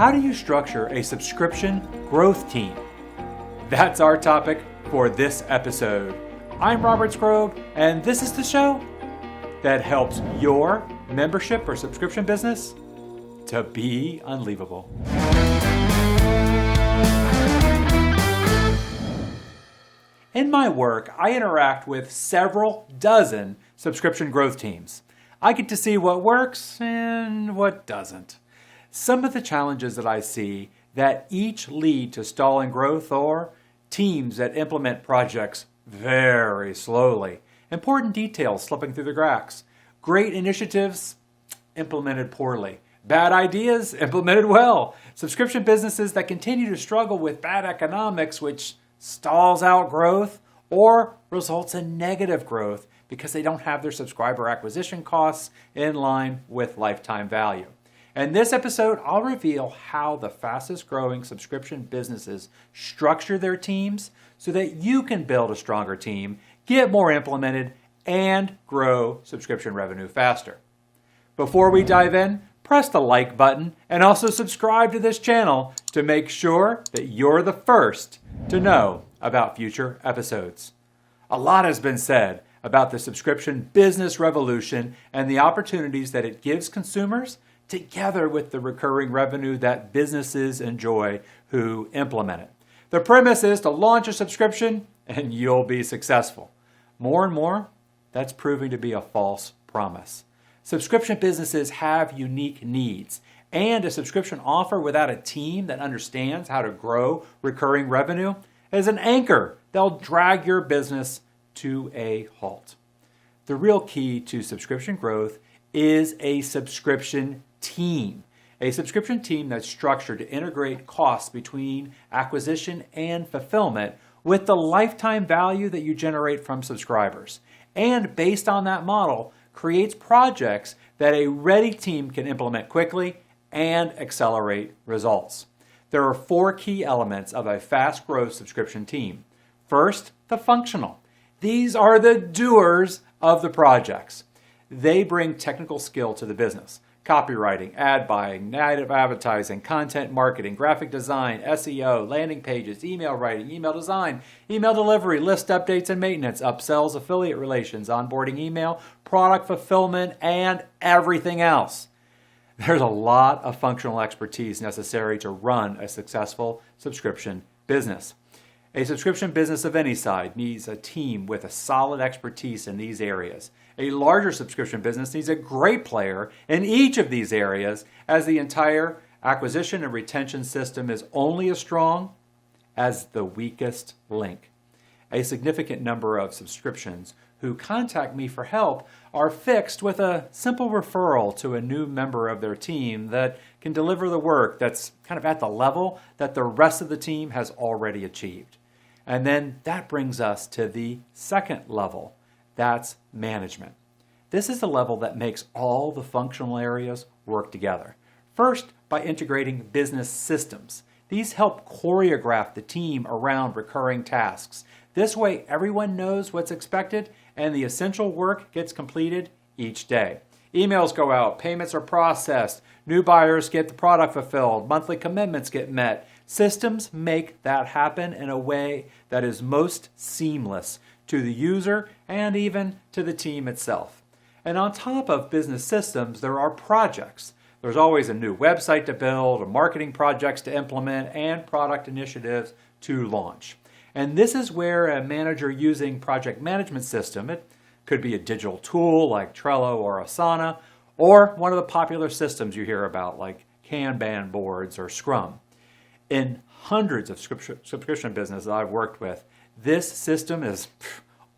How do you structure a subscription growth team? That's our topic for this episode. I'm Robert Skrob, and this is the show that helps your membership or subscription business to be unleavable. In my work, I interact with several dozen subscription growth teams. I get to see what works and what doesn't. Some of the challenges that I see that each lead to stalling growth or teams that implement projects very slowly. Important details slipping through the cracks. Great initiatives implemented poorly. Bad ideas implemented well. Subscription businesses that continue to struggle with bad economics, which stalls out growth or results in negative growth because they don't have their subscriber acquisition costs in line with lifetime value. In this episode, I'll reveal how the fastest growing subscription businesses structure their teams so that you can build a stronger team, get more implemented, and grow subscription revenue faster. Before we dive in, press the like button and also subscribe to this channel to make sure that you're the first to know about future episodes. A lot has been said about the subscription business revolution and the opportunities that it gives consumers together with the recurring revenue that businesses enjoy who implement it. The premise is to launch a subscription and you'll be successful. More and more, that's proving to be a false promise. Subscription businesses have unique needs, and a subscription offer without a team that understands how to grow recurring revenue is an anchor that'll drag your business to a halt. The real key to subscription growth is a subscription team. A subscription team that's structured to integrate costs between acquisition and fulfillment with the lifetime value that you generate from subscribers. And based on that model, creates projects that a ready team can implement quickly and accelerate results. There are 4 key elements of a fast growth subscription team. First, the functional. These are the doers of the projects. They bring technical skill to the business. Copywriting, ad buying, native advertising, content marketing, graphic design, SEO, landing pages, email writing, email design, email delivery, list updates and maintenance, upsells, affiliate relations, onboarding email, product fulfillment, and everything else. There's a lot of functional expertise necessary to run a successful subscription business. A subscription business of any size needs a team with a solid expertise in these areas. A larger subscription business needs a great player in each of these areas, as the entire acquisition and retention system is only as strong as the weakest link. A significant number of subscriptions who contact me for help are fixed with a simple referral to a new member of their team that can deliver the work that's kind of at the level that the rest of the team has already achieved. And then that brings us to the second level. That's management. This is the level that makes all the functional areas work together. First, by integrating business systems. These help choreograph the team around recurring tasks. This way, everyone knows what's expected and the essential work gets completed each day. Emails go out, payments are processed, new buyers get the product fulfilled, monthly commitments get met. Systems make that happen in a way that is most seamless to the user and even to the team itself. And on top of business systems, there are projects. There's always a new website to build, marketing projects to implement, and product initiatives to launch. And this is where a manager using project management system, it could be a digital tool like Trello or Asana, or one of the popular systems you hear about like Kanban boards or Scrum. In hundreds of subscription businesses I've worked with, this system is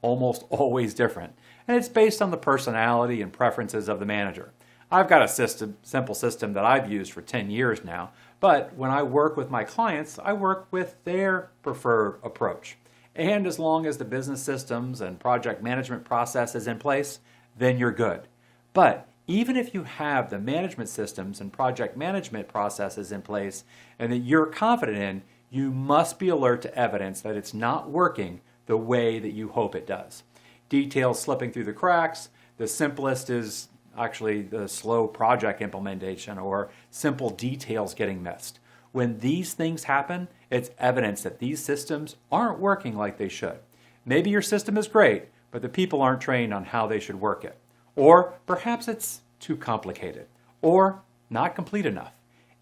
almost always different. And it's based on the personality and preferences of the manager. I've got a simple system that I've used for 10 years now, but when I work with my clients, I work with their preferred approach. And as long as the business systems and project management process is in place, then you're good. But even if you have the management systems and project management processes in place and that you're confident in, you must be alert to evidence that it's not working the way that you hope it does. Details slipping through the cracks. The simplest is actually the slow project implementation or simple details getting missed. When these things happen, it's evidence that these systems aren't working like they should. Maybe your system is great, but the people aren't trained on how they should work it. Or perhaps it's too complicated or not complete enough.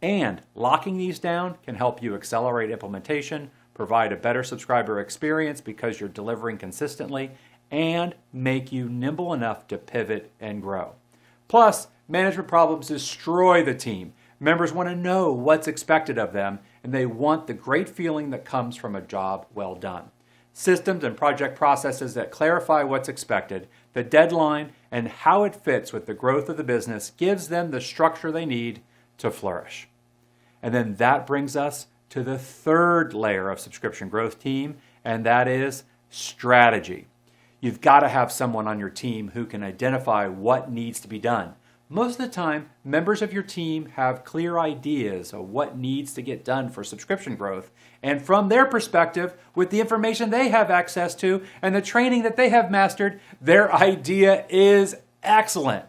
And locking these down can help you accelerate implementation, provide a better subscriber experience because you're delivering consistently, and make you nimble enough to pivot and grow. Plus, management problems destroy the team. Members want to know what's expected of them, and they want the great feeling that comes from a job well done. Systems and project processes that clarify what's expected, the deadline, and how it fits with the growth of the business gives them the structure they need to flourish. And then that brings us to the third layer of subscription growth team, and that is strategy. You've got to have someone on your team who can identify what needs to be done. Most of the time, members of your team have clear ideas of what needs to get done for subscription growth. And from their perspective, with the information they have access to and the training that they have mastered, their idea is excellent.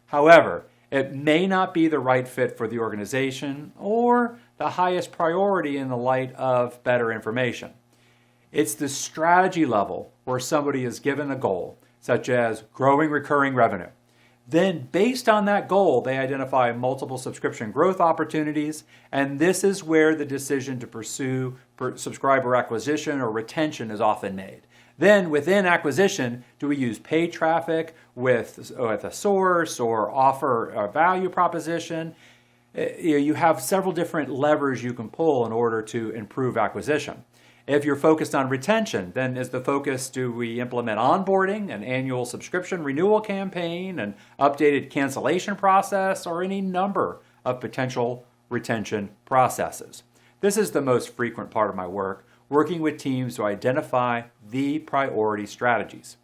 However, it may not be the right fit for the organization or the highest priority in the light of better information. It's the strategy level where somebody is given a goal, such as growing recurring revenue. Then, based on that goal, they identify multiple subscription growth opportunities, and this is where the decision to pursue subscriber acquisition or retention is often made. Then, within acquisition, do we use paid traffic with a source or offer a value proposition? You have several different levers you can pull in order to improve acquisition. If you're focused on retention, then is the focus, do we implement onboarding, an annual subscription renewal campaign, an updated cancellation process, or any number of potential retention processes? This is the most frequent part of my work, working with teams to identify the priority strategies.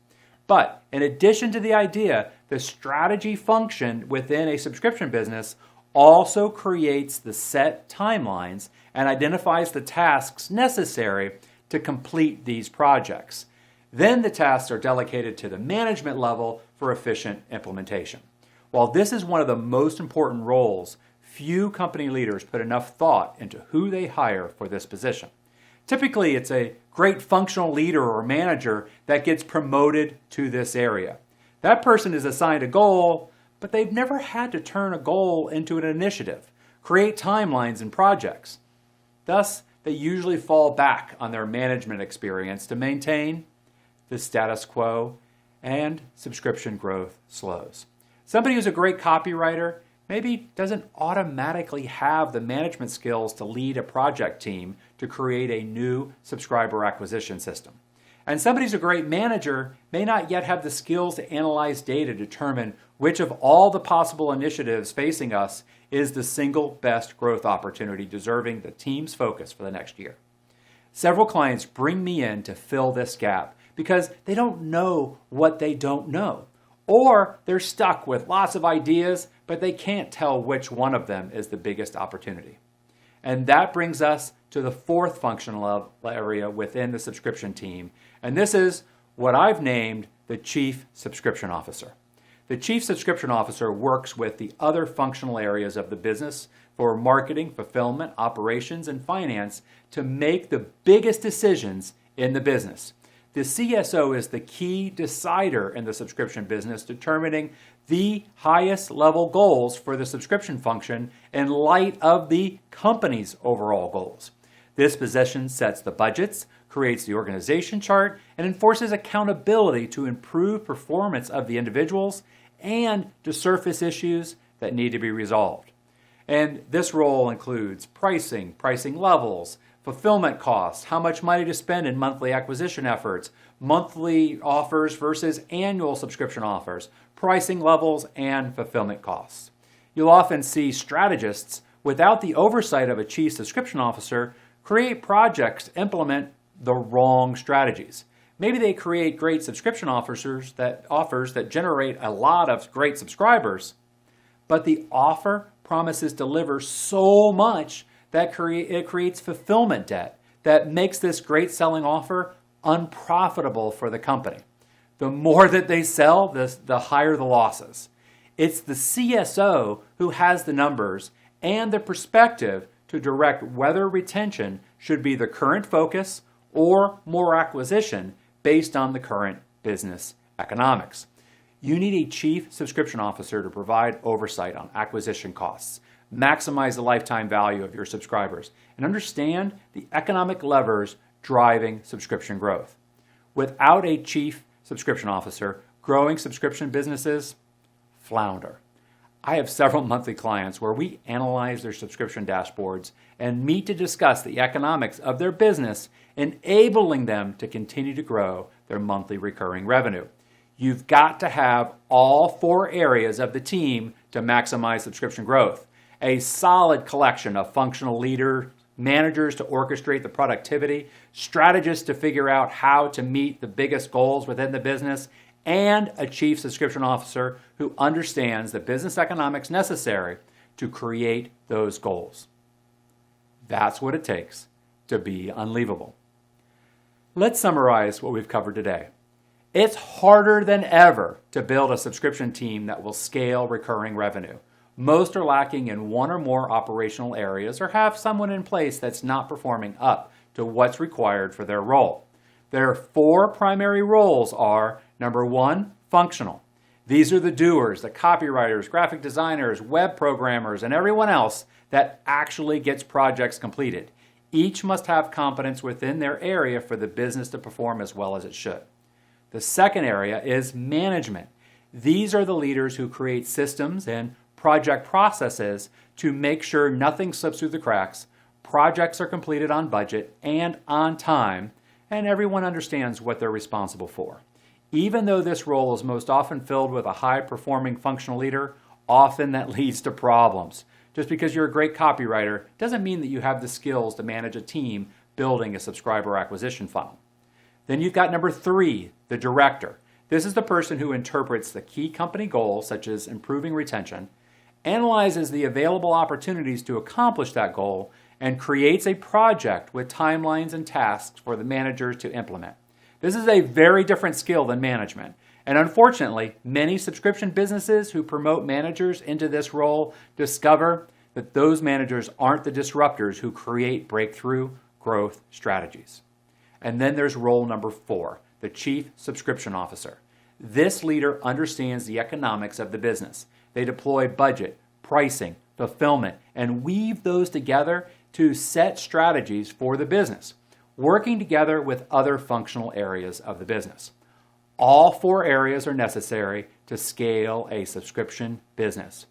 But in addition to the idea, the strategy function within a subscription business also creates the set timelines and identifies the tasks necessary to complete these projects. Then the tasks are delegated to the management level for efficient implementation. While this is one of the most important roles, few company leaders put enough thought into who they hire for this position. Typically, it's a great functional leader or manager that gets promoted to this area. That person is assigned a goal, but they've never had to turn a goal into an initiative, create timelines and projects. Thus, they usually fall back on their management experience to maintain the status quo, and subscription growth slows. Somebody who's a great copywriter maybe doesn't automatically have the management skills to lead a project team to create a new subscriber acquisition system. And somebody who's a great manager may not yet have the skills to analyze data to determine which of all the possible initiatives facing us is the single best growth opportunity deserving the team's focus for the next year. Several clients bring me in to fill this gap because they don't know what they don't know. Or they're stuck with lots of ideas, but they can't tell which one of them is the biggest opportunity. And that brings us to the fourth functional area within the subscription team. And this is what I've named the Chief Subscription Officer. The Chief Subscription Officer works with the other functional areas of the business for marketing, fulfillment, operations, and finance to make the biggest decisions in the business. The CSO is the key decider in the subscription business, determining the highest level goals for the subscription function in light of the company's overall goals. This position sets the budgets, creates the organization chart, and enforces accountability to improve performance of the individuals and to surface issues that need to be resolved. And this role includes pricing levels, fulfillment costs, how much money to spend in monthly acquisition efforts, monthly offers versus annual subscription offers, pricing levels, and fulfillment costs. You'll often see strategists, without the oversight of a chief subscription officer, create projects to implement the wrong strategies. Maybe they create great subscription offers that generate a lot of great subscribers, but the offer promises to deliver so much that it creates fulfillment debt that makes this great selling offer unprofitable for the company. The more that they sell, the higher the losses. It's the CSO who has the numbers and the perspective to direct whether retention should be the current focus or more acquisition based on the current business economics. You need a chief subscription officer to provide oversight on acquisition costs, maximize the lifetime value of your subscribers, and understand the economic levers driving subscription growth. Without a chief subscription officer, growing subscription businesses flounder. I have several monthly clients where we analyze their subscription dashboards and meet to discuss the economics of their business, enabling them to continue to grow their monthly recurring revenue. You've got to have all 4 areas of the team to maximize subscription growth. A solid collection of functional leaders, managers to orchestrate the productivity, strategists to figure out how to meet the biggest goals within the business, and a chief subscription officer who understands the business economics necessary to create those goals. That's what it takes to be unleavable. Let's summarize what we've covered today. It's harder than ever to build a subscription team that will scale recurring revenue. Most are lacking in one or more operational areas or have someone in place that's not performing up to what's required for their role. Their 4 primary roles are, number 1, functional. These are the doers, the copywriters, graphic designers, web programmers, and everyone else that actually gets projects completed. Each must have competence within their area for the business to perform as well as it should. The second area is management. These are the leaders who create systems and project processes to make sure nothing slips through the cracks, projects are completed on budget and on time, and everyone understands what they're responsible for. Even though this role is most often filled with a high-performing functional leader, often that leads to problems. Just because you're a great copywriter doesn't mean that you have the skills to manage a team building a subscriber acquisition funnel. Then you've got number 3, the director. This is the person who interprets the key company goals, such as improving retention, analyzes the available opportunities to accomplish that goal, and creates a project with timelines and tasks for the managers to implement. This is a very different skill than management. And unfortunately, many subscription businesses who promote managers into this role discover that those managers aren't the disruptors who create breakthrough growth strategies. And then there's role number 4, the chief subscription officer. This leader understands the economics of the business. They deploy budget, pricing, fulfillment, and weave those together to set strategies for the business, working together with other functional areas of the business. All 4 areas are necessary to scale a subscription business.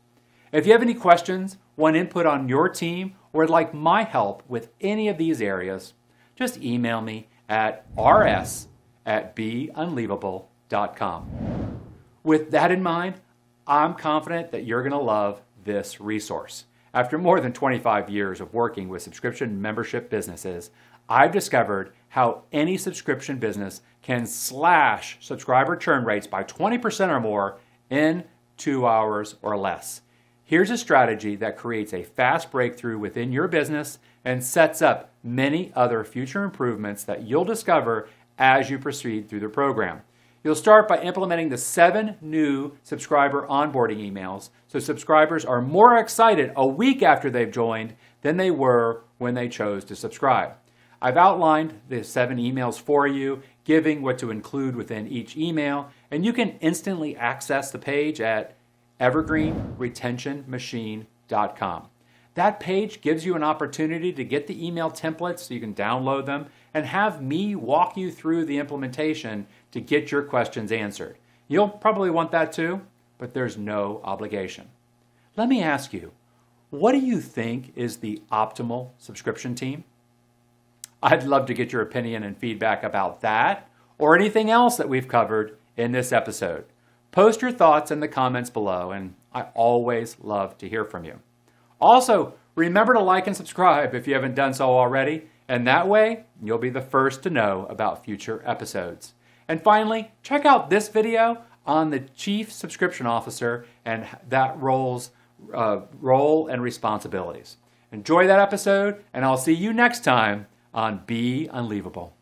If you have any questions, want input on your team, or would like my help with any of these areas, just email me at rs@beunleavable.com. With that in mind, I'm confident that you're going to love this resource. After more than 25 years of working with subscription membership businesses, I've discovered how any subscription business can slash subscriber churn rates by 20% or more in 2 hours or less. Here's a strategy that creates a fast breakthrough within your business and sets up many other future improvements that you'll discover as you proceed through the program. You'll start by implementing the 7 new subscriber onboarding emails, so subscribers are more excited a week after they've joined than they were when they chose to subscribe. I've outlined the 7 emails for you, giving what to include within each email, and you can instantly access the page at evergreenretentionmachine.com. That page gives you an opportunity to get the email templates so you can download them and have me walk you through the implementation to get your questions answered. You'll probably want that too, but there's no obligation. Let me ask you, what do you think is the optimal subscription team? I'd love to get your opinion and feedback about that or anything else that we've covered in this episode. Post your thoughts in the comments below, and I always love to hear from you. Also, remember to like and subscribe if you haven't done so already, and that way you'll be the first to know about future episodes. And finally, check out this video on the Chief Subscription Officer and that role and responsibilities. Enjoy that episode, and I'll see you next time on Be Unleavable.